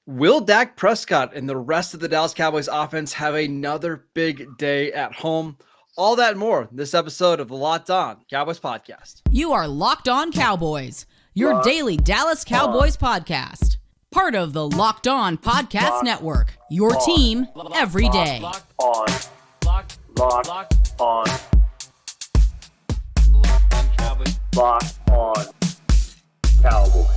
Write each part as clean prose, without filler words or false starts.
Will Dak Prescott and the rest of the Dallas Cowboys offense have another big day at home? All that and more in this episode of the Locked On Cowboys podcast. You are Locked On Cowboys, your Locked daily Dallas Cowboys podcast. Part of the Locked On Podcast Network, your team every day. Locked on Cowboys.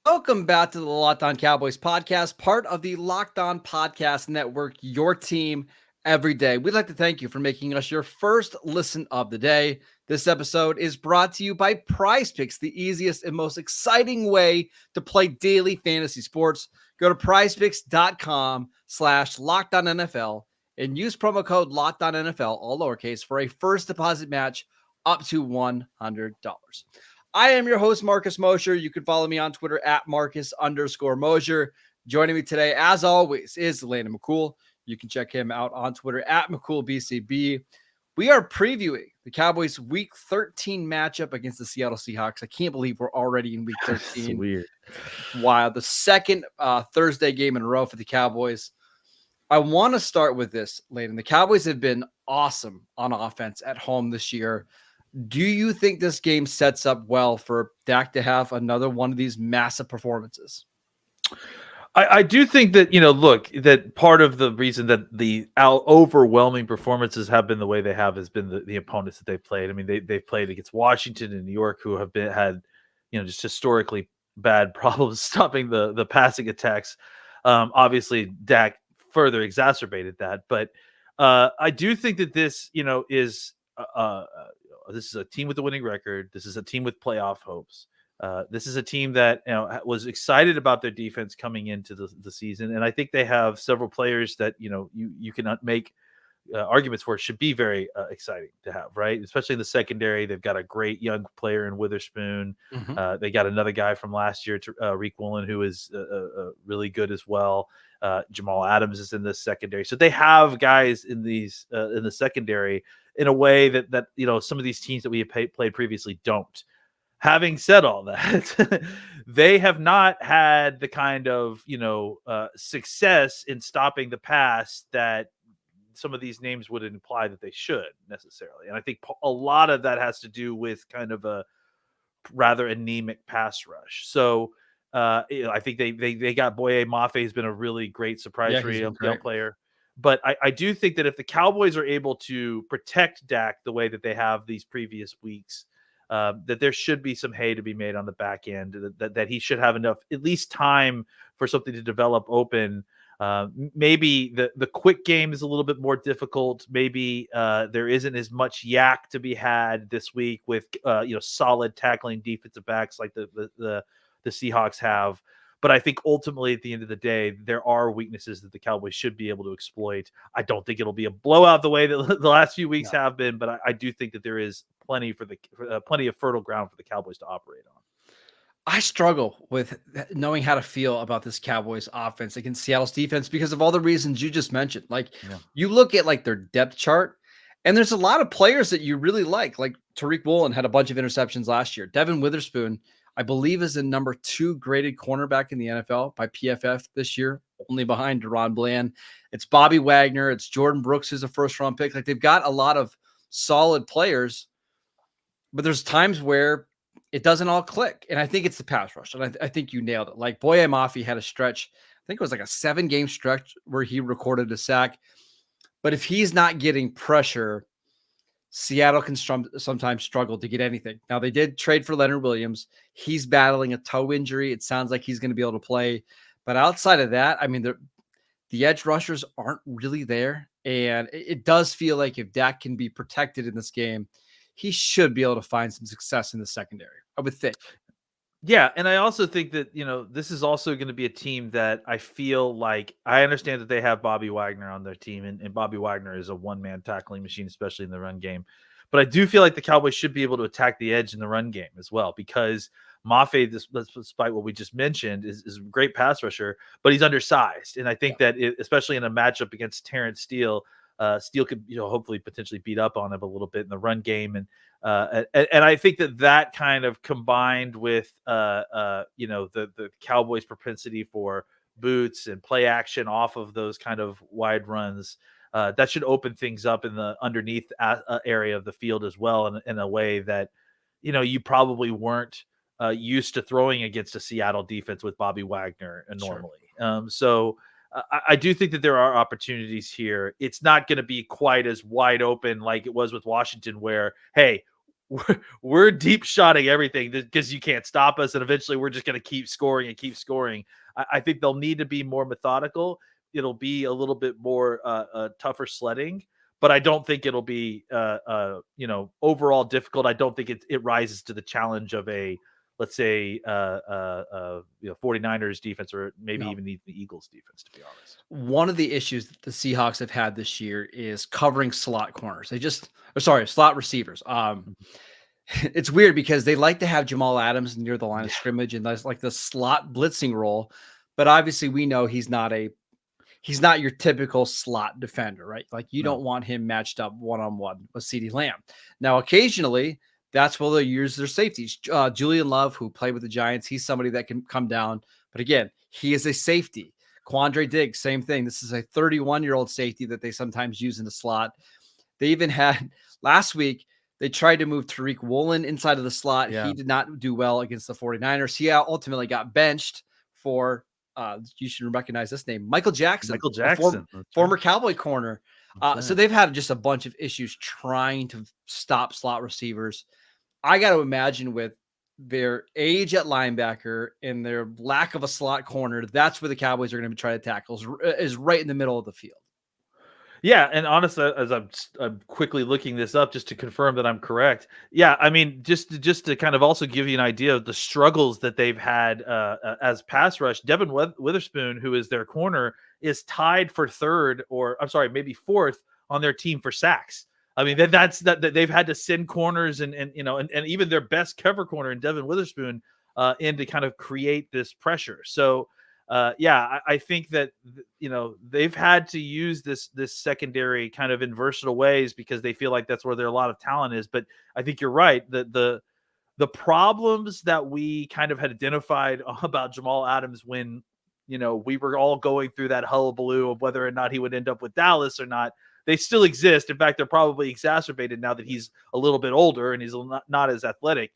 Welcome back to the Locked On Cowboys podcast, part of the Locked On Podcast Network, your team every day. We'd like to thank you for making us your first listen of the day. This episode is brought to you by PrizePicks, the easiest and most exciting way to play daily fantasy sports. Go to prizepicks.com/LockedOnNFL and use promo code LockedOnNFL, all lowercase, for a first deposit match up to $100. I am your host, Marcus Mosher. You can follow me on Twitter at Marcus_Mosher. Joining me today, as always, is Landon McCool. You can check him out on Twitter at McCoolBCB. We are previewing the Cowboys' Week 13 matchup against the Seattle Seahawks. I can't believe we're already in Week 13. That's weird. Wow, the second Thursday game in a row for the Cowboys. I want to start with this, Landon. The Cowboys have been awesome on offense at home this year. Do you think this game sets up well for Dak to have another one of these massive performances? I do think that, look, that part of the reason that the overwhelming performances have been the way they have has been the opponents that they've played. I mean, they've played against Washington and New York, who have had just historically bad problems stopping the passing attacks. Obviously, Dak further exacerbated that. But I do think that this, is this is a team with a winning record. This is a team with playoff hopes. This is a team that was excited about their defense coming into the season, and I think they have several players that you can make arguments for. It should be very exciting to have, right? Especially in the secondary, they've got a great young player in Witherspoon. Mm-hmm. They got another guy from last year, Reek Woolen, who is really good as well. Jamal Adams is in this secondary, so they have guys in these in the secondary in a way that some of these teams that we have played previously don't. Having said all that, they have not had the kind of success in stopping the pass that some of these names would imply that they should necessarily. And I think a lot of that has to do with kind of a rather anemic pass rush. So I think they got Boye Mafe has been a really great surprise for a young player. But I do think that if the Cowboys are able to protect Dak the way that they have these previous weeks, that there should be some hay to be made on the back end, that he should have enough, at least time for something to develop open. Maybe the quick game is a little bit more difficult. Maybe there isn't as much yak to be had this week with solid tackling defensive backs like the Seahawks have. But I think ultimately at the end of the day, there are weaknesses that the Cowboys should be able to exploit. I don't think it'll be a blowout the way that the last few weeks have been, but I do think that there is plenty of fertile ground for the Cowboys to operate on. I struggle with knowing how to feel about this Cowboys offense against Seattle's defense because of all the reasons you just mentioned. You look at their depth chart, and there's a lot of players that you really like Tariq Woolen had a bunch of interceptions last year. Devin Witherspoon, I believe, is the number 2 graded cornerback in the NFL by PFF this year, only behind Deron Bland. It's Bobby Wagner. It's Jordan Brooks, who's a first-round pick. They've got a lot of solid players, but there's times where it doesn't all click. And I think it's the pass rush. And I think you nailed it. Boye Mafe had a stretch. I think it was a 7-game stretch where he recorded a sack. But if he's not getting pressure, Seattle can sometimes struggle to get anything. Now, they did trade for Leonard Williams. He's battling a toe injury. It sounds like he's going to be able to play. But outside of that, I mean, the edge rushers aren't really there. And it does feel like if Dak can be protected in this game, he should be able to find some success in the secondary, I would think. Yeah, and I also think that, this is also going to be a team that I feel like I understand that they have Bobby Wagner on their team, and Bobby Wagner is a one-man tackling machine, especially in the run game. But I do feel like the Cowboys should be able to attack the edge in the run game as well, because Mafe, despite what we just mentioned, is a great pass rusher, but he's undersized. And I think that especially in a matchup against Terrence Steele, Steele could, hopefully potentially beat up on him a little bit in the run game. And I think that kind of combined with, the Cowboys' propensity for boots and play action off of those kind of wide runs, that should open things up in the underneath area of the field as well, in a way that, you probably weren't used to throwing against a Seattle defense with Bobby Wagner normally. So I do think that there are opportunities here. It's not going to be quite as wide open like it was with Washington, where, hey, we're deep shotting everything because you can't stop us, and eventually we're just going to keep scoring and keep scoring. I think they'll need to be more methodical. It'll be a little bit more tougher sledding, but I don't think it'll be overall difficult. I don't think it rises to the challenge of a, let's say, 49ers defense, or maybe even the Eagles defense, to be honest. One of the issues that the Seahawks have had this year is covering slot corners. Slot receivers. It's weird because they like to have Jamal Adams near the line of scrimmage, and that's like the slot blitzing role. But obviously we know he's not your typical slot defender, right? Like you don't want him matched up one-on-one with CeeDee Lamb. Now, occasionally that's where they'll use their safeties. Julian Love, who played with the Giants, he's somebody that can come down. But again, he is a safety. Quandre Diggs, same thing. This is a 31-year-old safety that they sometimes use in the slot. They even had last week, they tried to move Tariq Woolen inside of the slot. Yeah. He did not do well against the 49ers. He ultimately got benched for, you should recognize this name, Michael Jackson, former Cowboy corner. So they've had just a bunch of issues trying to stop slot receivers. I got to imagine with their age at linebacker and their lack of a slot corner, that's where the Cowboys are going to try to tackle, is right in the middle of the field. Yeah, and honestly, as I'm quickly looking this up just to confirm that I'm correct. Yeah, I mean, just to kind of also give you an idea of the struggles that they've had as pass rush, Devin Witherspoon, who is their corner, is tied for maybe fourth on their team for sacks. I mean, that's they've had to send corners and even their best cover corner in Devin Witherspoon in to kind of create this pressure. So. I think that they've had to use this secondary kind of in versatile ways because they feel like that's where a lot of talent is. But I think you're right. The problems that we kind of had identified about Jamal Adams when we were all going through that hullabaloo of whether or not he would end up with Dallas or not, they still exist. In fact, they're probably exacerbated now that he's a little bit older and he's not as athletic.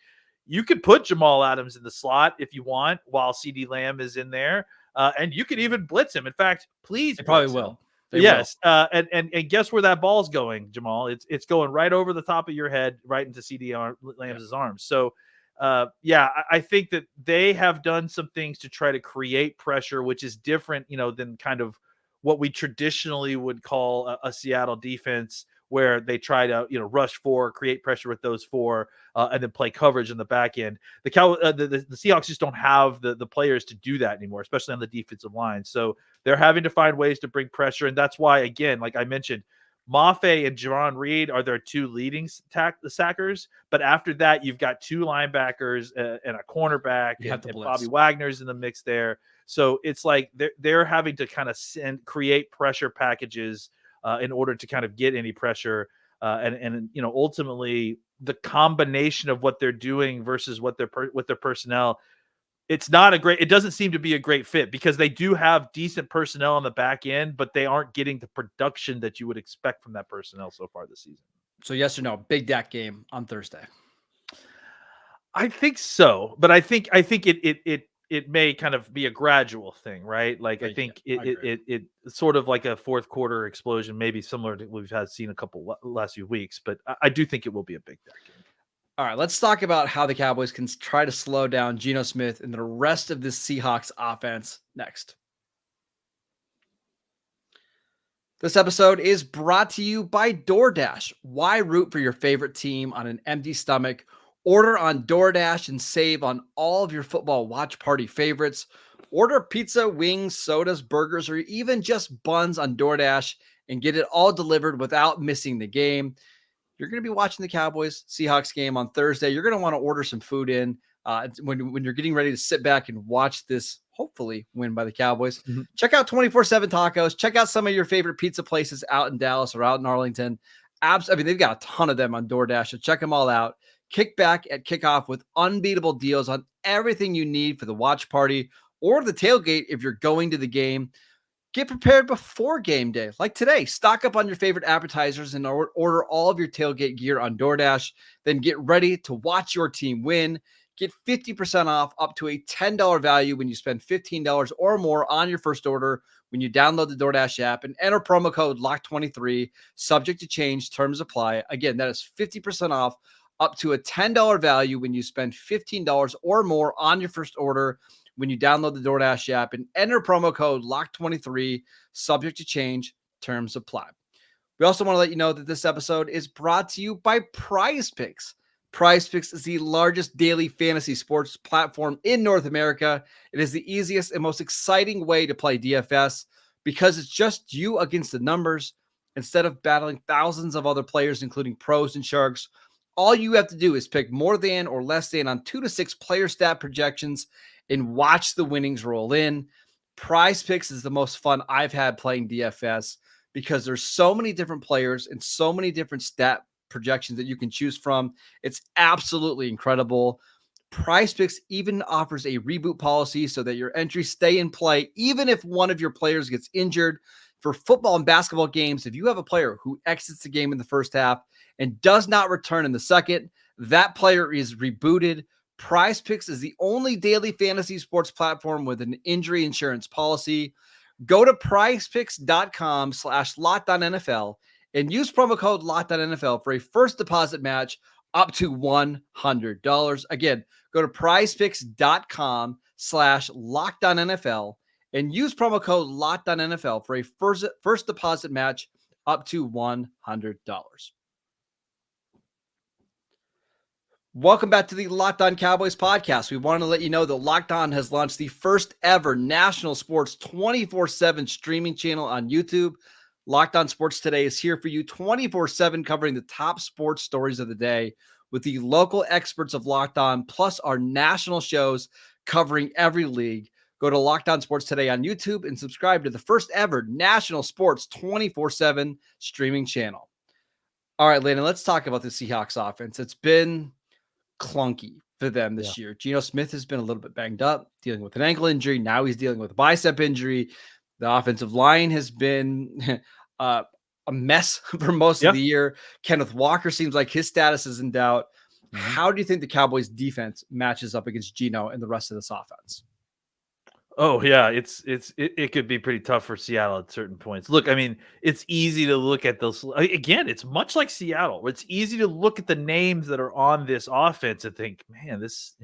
You could put Jamal Adams in the slot if you want while CeeDee Lamb is in there. And you could even blitz him. In fact, please. They probably will. Yes. And guess where that ball's going, Jamal? It's going right over the top of your head, right into CeeDee Lamb's arms. So, I think that they have done some things to try to create pressure, which is different, than kind of what we traditionally would call a Seattle defense, where they try to, rush four, create pressure with those four, and then play coverage in the back end. The Seahawks just don't have the players to do that anymore, especially on the defensive line. So they're having to find ways to bring pressure. And that's why, again, like I mentioned, Mafe and Javon Reed are their two leading sackers. But after that, you've got two linebackers and a cornerback, and Bobby Wagner's in the mix there. So it's like they're having to kind of create pressure packages in order to kind of get any pressure. And ultimately the combination of what they're doing versus what their personnel, it doesn't seem to be a great fit because they do have decent personnel on the back end, but they aren't getting the production that you would expect from that personnel so far this season. So yes or no, big Dak game on Thursday? I think so, but I think it may kind of be a gradual thing, right? Like I think it's sort of like a fourth quarter explosion, maybe similar to what we've seen a couple last few weeks, but I do think it will be a big Dak game. All right, let's talk about how the Cowboys can try to slow down Geno Smith and the rest of this Seahawks offense next. This episode is brought to you by DoorDash. Why root for your favorite team on an empty stomach? Order on DoorDash and save on all of your football watch party favorites. Order pizza, wings, sodas, burgers, or even just buns on DoorDash and get it all delivered without missing the game. You're going to be watching the Cowboys Seahawks game on Thursday. You're going to want to order some food in when you're getting ready to sit back and watch this hopefully win by the Cowboys. Mhm. Check out 24/7 Tacos. Check out some of your favorite pizza places out in Dallas or out in Arlington. They've got a ton of them on DoorDash, so check them all out. Kick back at kickoff with unbeatable deals on everything you need for the watch party or the tailgate if you're going to the game. Get prepared before game day. Like today, stock up on your favorite appetizers and order all of your tailgate gear on DoorDash. Then get ready to watch your team win. Get 50% off up to a $10 value when you spend $15 or more on your first order when you download the DoorDash app and enter promo code LOCK23, subject to change, terms apply. Again, that is 50% off up to a $10 value when you spend $15 or more on your first order when you download the DoorDash app and enter promo code LOCK23, subject to change, terms apply. We also want to let you know that this episode is brought to you by PrizePicks. PrizePicks is the largest daily fantasy sports platform in North America. It is the easiest and most exciting way to play DFS because it's just you against the numbers. Instead of battling thousands of other players, including pros and sharks, all you have to do is pick more than or less than on 2 to 6 player stat projections and watch the winnings roll in. PrizePicks is the most fun I've had playing DFS because there's so many different players and so many different stat projections that you can choose from. It's absolutely incredible. PrizePicks even offers a reboot policy so that your entries stay in play even if one of your players gets injured. For football and basketball games, if you have a player who exits the game in the first half and does not return in the second, that player is rebooted. PrizePicks is the only daily fantasy sports platform with an injury insurance policy. Go to prizepicks.com/LockedOnNFL and use promo code LockedOnNFL for a first deposit match up to $100. Again, go to prizepicks.com/LockedOnNFL and use promo code LockedOnNFL for a first deposit match up to $100. Welcome back to the Locked On Cowboys podcast. We want to let you know that Locked On has launched the first ever national sports 24/7 streaming channel on YouTube. Locked On Sports Today is here for you 24/7, covering the top sports stories of the day with the local experts of Locked On, plus our national shows covering every league. Go to Locked On Sports Today on YouTube and subscribe to the first ever national sports 24/7 streaming channel. All right, Landon, let's talk about the Seahawks offense. It's been clunky for them this year. Geno Smith has been a little bit banged up, dealing with an ankle injury. Now he's dealing with a bicep injury. The offensive line has been a mess for most of the year. Kenneth Walker seems like his status is in doubt. How do you think the Cowboys defense matches up against Geno and the rest of this offense? Oh yeah, it could be pretty tough for Seattle at certain points. Look, I mean, it's easy to look at those again. It's much like Seattle. It's easy to look at the names that are on this offense and think, man, this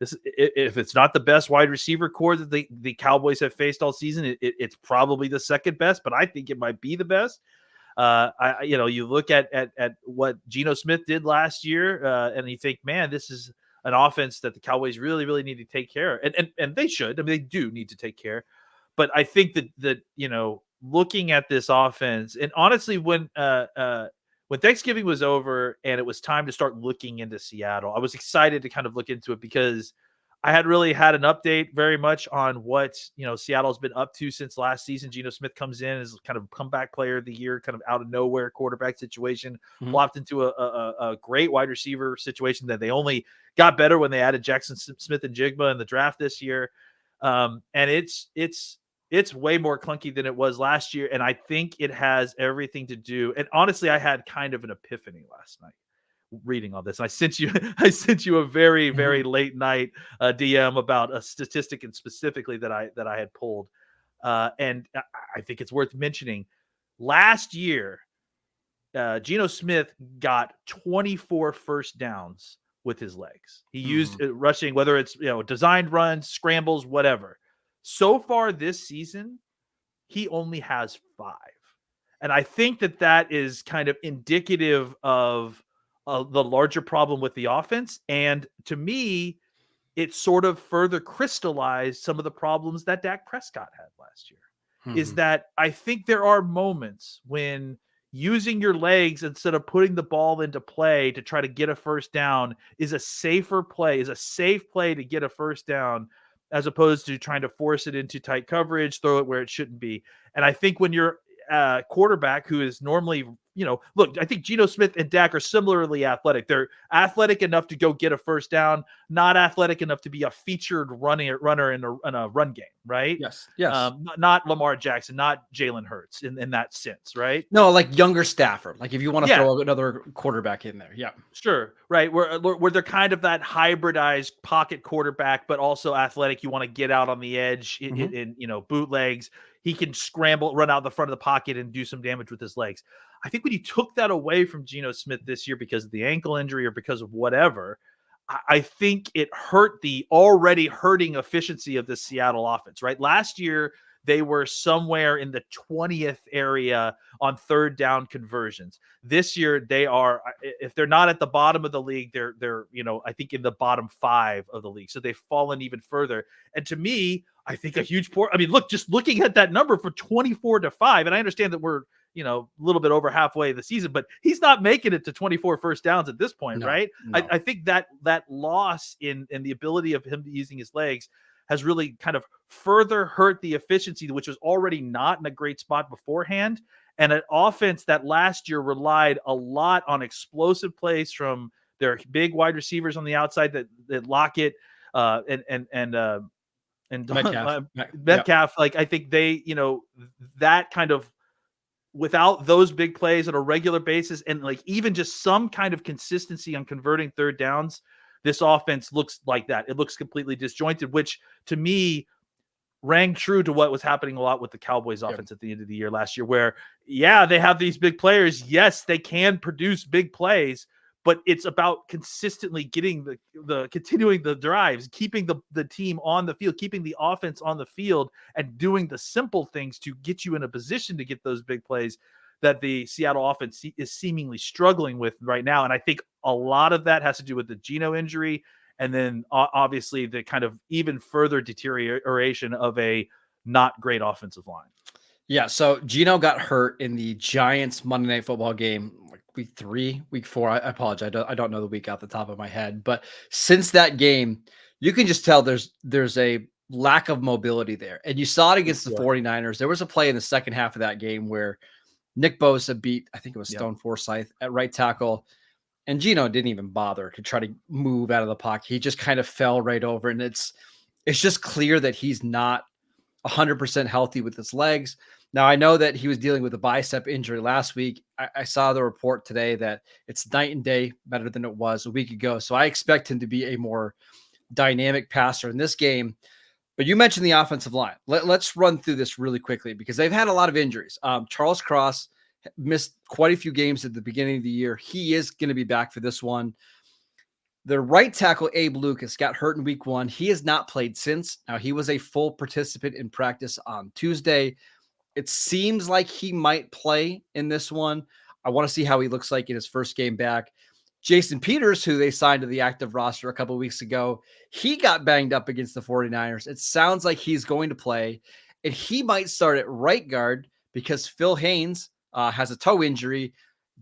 if it's not the best wide receiver core that the Cowboys have faced all season, it's probably the second best. But I think it might be the best. You look at what Geno Smith did last year, and you think, man, this is an offense that the Cowboys really, really need to take care of. And they should. I mean, they do need to take care. But I think that looking at this offense, and honestly, when Thanksgiving was over and it was time to start looking into Seattle, I was excited to kind of look into it because I had really had an update very much on what Seattle's been up to since last season. Geno Smith comes in as kind of comeback player of the year, kind of out of nowhere quarterback situation, plopped into a great wide receiver situation that they only got better when they added Jackson Smith and Jigba in the draft this year. And it's way more clunky than it was last year. And I think it has everything to do. And honestly, I had kind of an epiphany last night reading all this. I sent you a very, very late night DM about a statistic and specifically that I had pulled. And I think it's worth mentioning. Last year, Geno Smith got 24 first downs with his legs. He used rushing, whether it's designed runs, scrambles, whatever. So far this season, he only has 5. And I think that is kind of indicative of the larger problem with the offense. And to me, it sort of further crystallized some of the problems that Dak Prescott had last year. Is that I think there are moments when using your legs instead of putting the ball into play to try to get a first down is a safer play, is a safe play to get a first down as opposed to trying to force it into tight coverage, throw it where it shouldn't be. And I think when you're a quarterback who is normally, look, I think Geno Smith and Dak are similarly athletic. They're athletic enough to go get a first down, not athletic enough to be a featured runner in a run game, right? Yes. Not Lamar Jackson, not Jalen Hurts in that sense, right? No, like younger Stafford. Like if you want to Yeah. throw another quarterback in there. Yeah. Sure. Right. Where they're kind of that hybridized pocket quarterback, but also athletic. You want to get out on the edge in bootlegs. He can scramble, run out the front of the pocket and do some damage with his legs. I think when you took that away from Geno Smith this year because of the ankle injury or because of whatever, I think it hurt the already hurting efficiency of the Seattle offense, right? Last year, they were somewhere in the 20th area on third down conversions. This year, they are, if they're not at the bottom of the league, they're I think in the bottom 5 of the league. So they've fallen even further. And to me, I think a huge look, just looking at that number for 24-5, and I understand that we're, a little bit over halfway of the season, but he's not making it to 24 first downs at this point, right? No. I think that loss in the ability of him using his legs has really kind of further hurt the efficiency, which was already not in a great spot beforehand. And an offense that last year relied a lot on explosive plays from their big wide receivers on the outside that Lockett and Metcalf. Metcalf. Like I think they, that kind of, without those big plays on a regular basis and like even just some kind of consistency on converting third downs, this offense looks like that. It looks completely disjointed, which to me rang true to what was happening a lot with the Cowboys offense at the end of the year last year, where, they have these big players. Yes, they can produce big plays, but it's about consistently getting continuing the drives, keeping the team on the field, keeping the offense on the field, and doing the simple things to get you in a position to get those big plays that the Seattle offense is seemingly struggling with right now. And I think a lot of that has to do with the Geno injury, and then obviously the kind of even further deterioration of a not great offensive line. Yeah, so Geno got hurt in the Giants Monday Night Football game, like week 3, week 4. I apologize. I don't know the week off the top of my head, but since that game, you can just tell there's a lack of mobility there. And you saw it against the 49ers. There was a play in the second half of that game where Nick Bosa beat, I think it was Stone Forsythe at right tackle, and Geno didn't even bother to try to move out of the pocket. He just kind of fell right over, and it's just clear that he's not 100% healthy with his legs. Now, I know that he was dealing with a bicep injury last week. I saw the report today that it's night and day better than it was a week ago. So I expect him to be a more dynamic passer in this game. But you mentioned the offensive line. Let's run through this really quickly because they've had a lot of injuries. Charles Cross missed quite a few games at the beginning of the year. He is going to be back for this one. The right tackle, Abe Lucas, got hurt in week 1. He has not played since. Now, he was a full participant in practice on Tuesday. It seems like he might play in this one. I want to see how he looks like in his first game back. Jason Peters, who they signed to the active roster a couple of weeks ago, he got banged up against the 49ers. It sounds like he's going to play, and he might start at right guard because Phil Haynes has a toe injury.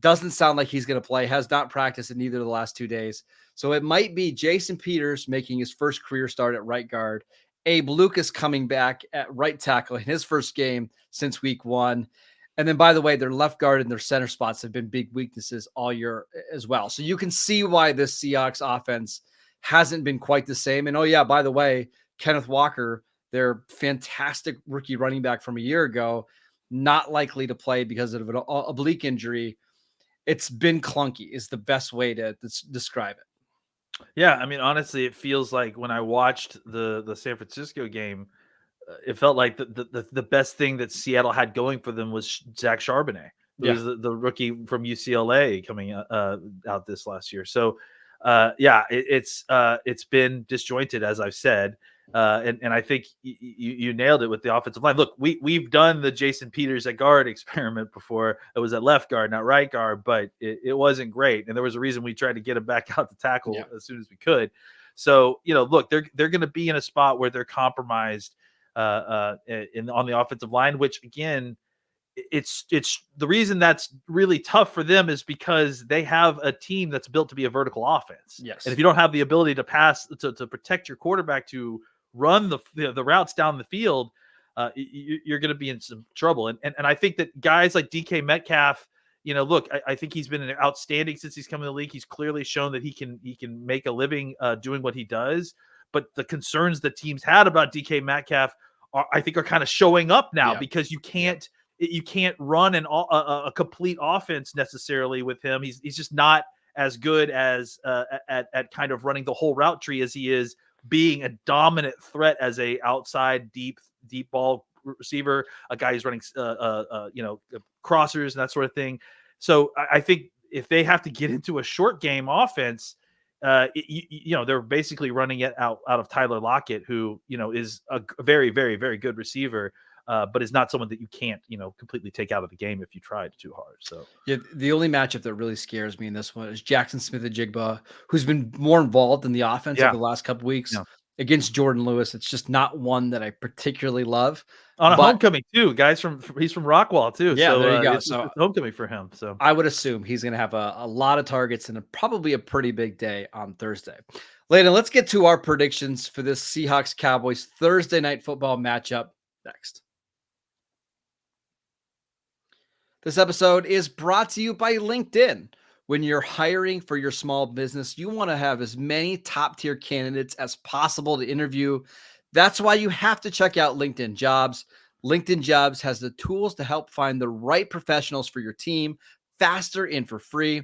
Doesn't sound like he's going to play, has not practiced in either of the last 2 days. So it might be Jason Peters making his first career start at right guard, Abe Lucas coming back at right tackle in his first game since week 1. And then, by the way, their left guard and their center spots have been big weaknesses all year as well. So you can see why this Seahawks offense hasn't been quite the same. And, oh, yeah, by the way, Kenneth Walker, their fantastic rookie running back from a year ago, not likely to play because of an oblique injury. It's been clunky is the best way to describe it. Yeah, I mean, honestly, it feels like when I watched the San Francisco game, it felt like the best thing that Seattle had going for them was Zach Charbonnet, who was the rookie from UCLA coming out this last year. So, it's been disjointed, as I've said, and I think you nailed it with the offensive line. Look, we've done the Jason Peters at guard experiment before. It was at left guard, not right guard, but it wasn't great, and there was a reason we tried to get him back out to tackle as soon as we could. So, look, they're going to be in a spot where they're compromised on the offensive line, which again, it's the reason that's really tough for them is because they have a team that's built to be a vertical offense. Yes. And if you don't have the ability to pass to protect your quarterback to run the routes down the field, you're going to be in some trouble. And I think that guys like DK Metcalf, look, I think he's been outstanding since he's come in the league. He's clearly shown that he can make a living doing what he does. But the concerns that teams had about DK Metcalf I think are kind of showing up now because you can't run a complete offense necessarily with him. He's just not as good as at kind of running the whole route tree as he is being a dominant threat as a outside deep ball receiver, a guy who's running crossers and that sort of thing. So I think if they have to get into a short game offense, they're basically running it out of Tyler Lockett, who is a very, very, very good receiver, but is not someone that you can't completely take out of the game if you tried too hard. So the only matchup that really scares me in this one is Jackson Smith-Njigba, who's been more involved in the offense over the last couple weeks against Jordan Lewis. It's just not one that I particularly love. On a homecoming too, he's from Rockwall too. Yeah, so, there you go. It's homecoming for him. So I would assume he's going to have a lot of targets and probably a pretty big day on Thursday. Landon, let's get to our predictions for this Seahawks Cowboys Thursday night football matchup next. This episode is brought to you by LinkedIn. When you're hiring for your small business, you want to have as many top-tier candidates as possible to interview. That's why you have to check out LinkedIn Jobs. LinkedIn Jobs has the tools to help find the right professionals for your team faster and for free.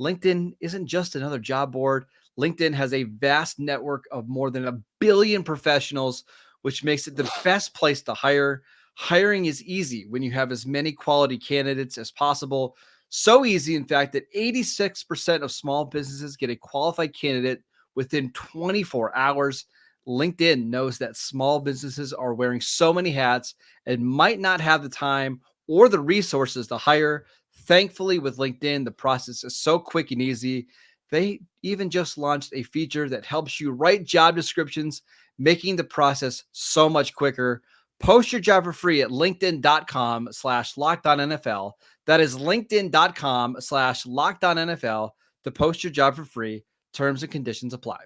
LinkedIn isn't just another job board. LinkedIn has a vast network of more than 1 billion professionals, which makes it the best place to hire. Hiring is easy when you have as many quality candidates as possible. So easy, in fact, that 86% of small businesses get a qualified candidate within 24 hours. LinkedIn knows that small businesses are wearing so many hats and might not have the time or the resources to hire. Thankfully, with LinkedIn, the process is so quick and easy. They even just launched a feature that helps you write job descriptions, making the process so much quicker. Post your job for free at linkedin.com/LockedOnNFL. That is linkedin.com/LockedOnNFL to post your job for free. Terms and conditions apply.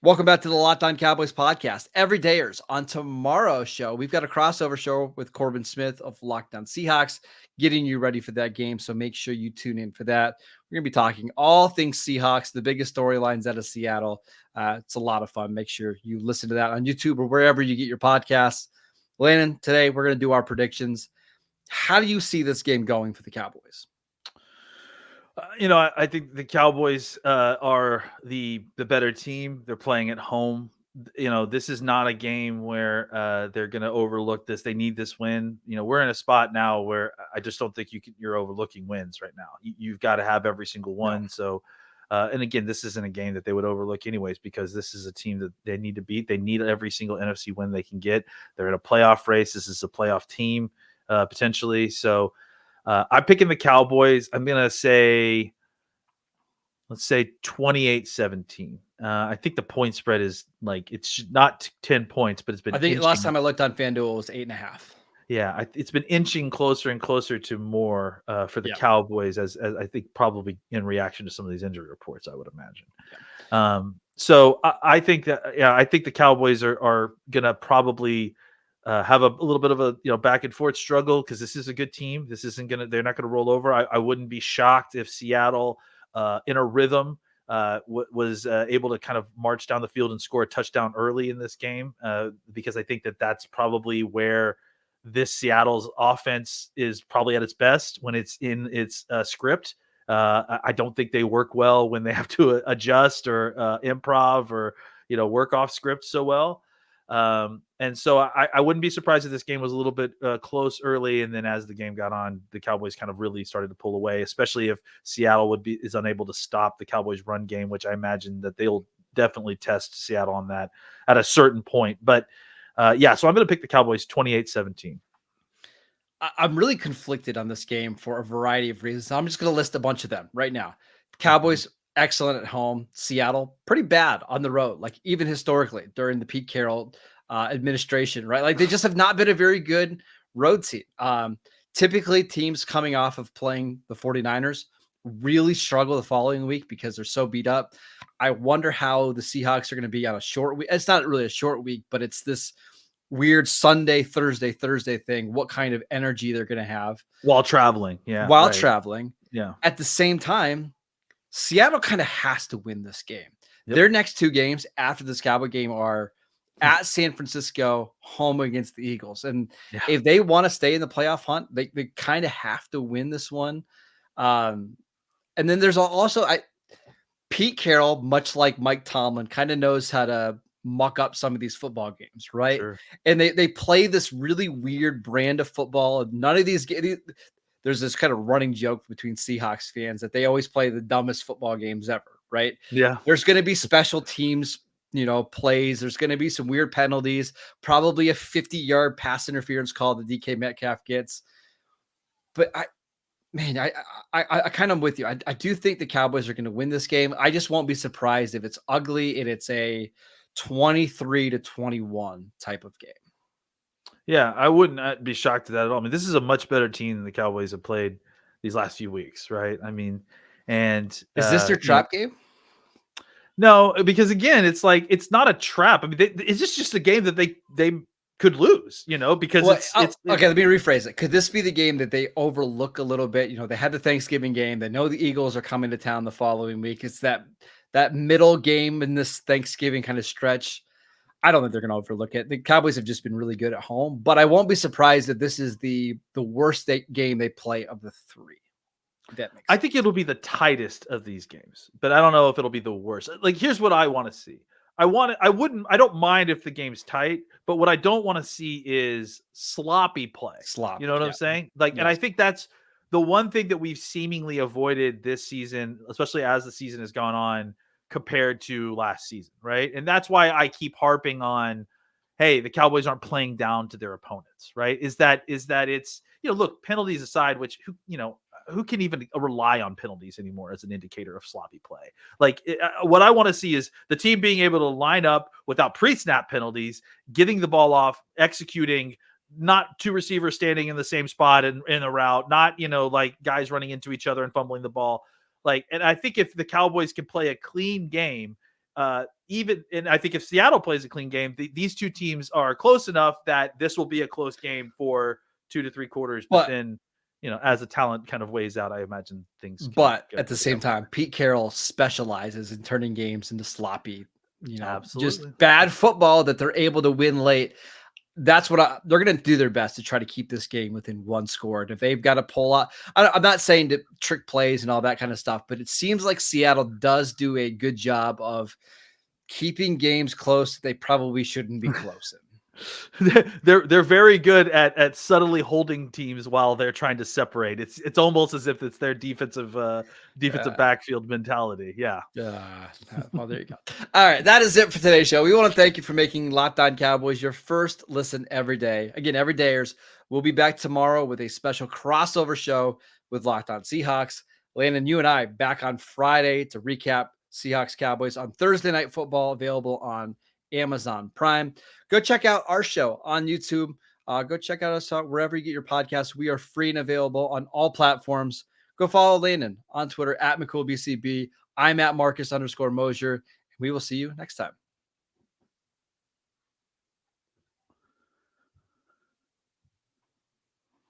Welcome back to the Locked On Cowboys podcast. Everydayers, on tomorrow's show, we've got a crossover show with Corbin Smith of Locked On Seahawks, getting you ready for that game. So make sure you tune in for that. We're going to be talking all things Seahawks, the biggest storylines out of Seattle. It's a lot of fun. Make sure you listen to that on YouTube or wherever you get your podcasts. Landon, today we're going to do our predictions. How do you see this game going for the Cowboys? I think the Cowboys are the better team. They're playing at home. This is not a game where they're going to overlook this. They need this win. We're in a spot now where I just don't think you're overlooking wins right now. You've got to have every single one. So, and again, this isn't a game that they would overlook anyways, because this is a team that they need to beat. They need every single NFC win they can get. They're in a playoff race. This is a playoff team potentially. So, I'm picking the Cowboys. I'm going to say, let's say 28-17. I think the point spread is it's not 10 points, but it's been. I think last time I looked on FanDuel, it was 8.5. Yeah, it's been inching closer and closer to more for the Cowboys, as I think probably in reaction to some of these injury reports, I would imagine. Yeah. So I think that I think the Cowboys are going to probably have a little bit of a back and forth struggle, because this is a good team. This isn't they're not gonna roll over. I wouldn't be shocked if Seattle in a rhythm was able to kind of march down the field and score a touchdown early in this game, because I think that's probably where this Seattle's offense is probably at its best, when it's in its script. I don't think they work well when they have to adjust or improv or work off script so well. And so I wouldn't be surprised if this game was a little bit close early, and then as the game got on, the Cowboys kind of really started to pull away, especially if Seattle is unable to stop the Cowboys' run game, which I imagine that they'll definitely test Seattle on that at a certain point. But so I'm going to pick the Cowboys 28-17. I'm really conflicted on this game for a variety of reasons. I'm just going to list a bunch of them right now. Cowboys, excellent at home. Seattle, pretty bad on the road, even historically during the Pete Carroll administration, right? They just have not been a very good road team. Typically, teams coming off of playing the 49ers really struggle the following week because they're so beat up. I wonder how the Seahawks are going to be on a short week. It's not really a short week, but it's this weird Sunday, Thursday thing. What kind of energy they're going to have while traveling. Yeah. While right. traveling. Yeah. At the same time, Seattle kind of has to win this game. Yep. Their next two games after this Cowboy game are at San Francisco, home against the Eagles. And if they want to stay in the playoff hunt, they kind of have to win this one. And then there's also Pete Carroll, much like Mike Tomlin, kind of knows how to muck up some of these football games, right? Sure. And they play this really weird brand of football. None of these there's this kind of running joke between Seahawks fans that they always play the dumbest football games ever, right? Yeah. There's going to be special teams, plays. There's going to be some weird penalties, probably a 50-yard pass interference call that DK Metcalf gets. But I kind of with you. I do think the Cowboys are going to win this game. I just won't be surprised if it's ugly and it's a 23-21 type of game. Yeah, I wouldn't be shocked at that at all. I mean, this is a much better team than the Cowboys have played these last few weeks, right? I mean, and is this their trap game? No, because again, it's like it's not a trap. I mean, it's just a game that they could lose, because it's okay. Let me rephrase it. Could this be the game that they overlook a little bit? They had the Thanksgiving game. They know the Eagles are coming to town the following week. It's that middle game in this Thanksgiving kind of stretch. I don't think they're going to overlook it. The Cowboys have just been really good at home, but I won't be surprised if this is the worst game they play of the three. I think it'll be the tightest of these games, but I don't know if it'll be the worst. Like, here's what I want to see. I don't mind if the game's tight, but what I don't want to see is sloppy play. You know what I'm saying? Like, and I think that's the one thing that we've seemingly avoided this season, especially as the season has gone on compared to last season. Right. And that's why I keep harping on, hey, the Cowboys aren't playing down to their opponents. Right. Is that it's, look, penalties aside, which, who can even rely on penalties anymore as an indicator of sloppy play? Like, what I want to see is the team being able to line up without pre-snap penalties, getting the ball off, executing, not two receivers standing in the same spot in a route, not, like guys running into each other and fumbling the ball. Like, and I think if the Cowboys can play a clean game, and I think if Seattle plays a clean game, these two teams are close enough that this will be a close game for 2 to 3 quarters. But then, as the talent kind of weighs out, I imagine things. But at the same time, Pete Carroll specializes in turning games into sloppy, just bad football that they're able to win late. That's what they're going to do their best to try to keep this game within one score. And if they've got to pull out, I'm not saying to trick plays and all that kind of stuff, but it seems like Seattle does do a good job of keeping games close. They probably shouldn't be close in. They're very good at subtly holding teams while they're trying to separate. It's almost as if it's their defensive backfield mentality. Yeah. Well, there you go. All right, that is it for today's show. We want to thank you for making Locked On Cowboys your first listen every day. Again, every dayers. We'll be back tomorrow with a special crossover show with Locked On Seahawks. Landon, you and I back on Friday to recap Seahawks Cowboys on Thursday Night Football, available on Amazon Prime. Go check out our show on YouTube. Go check out us wherever you get your podcasts. We are free and available on all platforms. Go follow Landon on Twitter at McCoolBCB. I'm at Marcus_Mosier. We will see you next time.